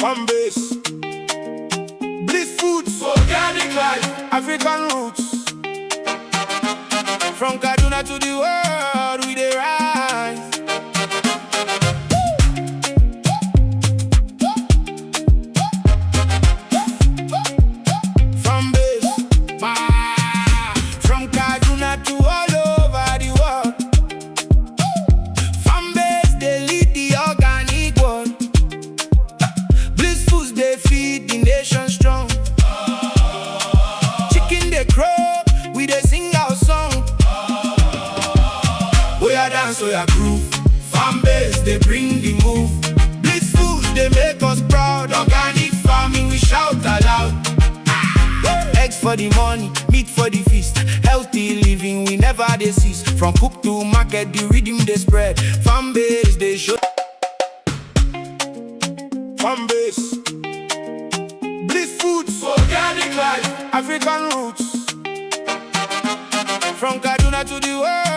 Farm base, Bliss Foods, organic life, African roots. From Kaduna to the world, we dey rise. Farm base, from Kaduna to all over the world. Farm base, they lead the organic world. Bliss Foods, they feed the nation strong. Chicken they crow, we they sing our song. Oya dance, oya groove. Farm base, they bring the move. Bliss Foods, they make us proud. Organic farming, we shout aloud. Eggs for the money, meat for the feast. Healthy living, we never dey cease. From cook to market, the rhythm they spread. Farm base, they show. Farm base, Bliss Foods, organic life, African roots. From Kaduna to the world.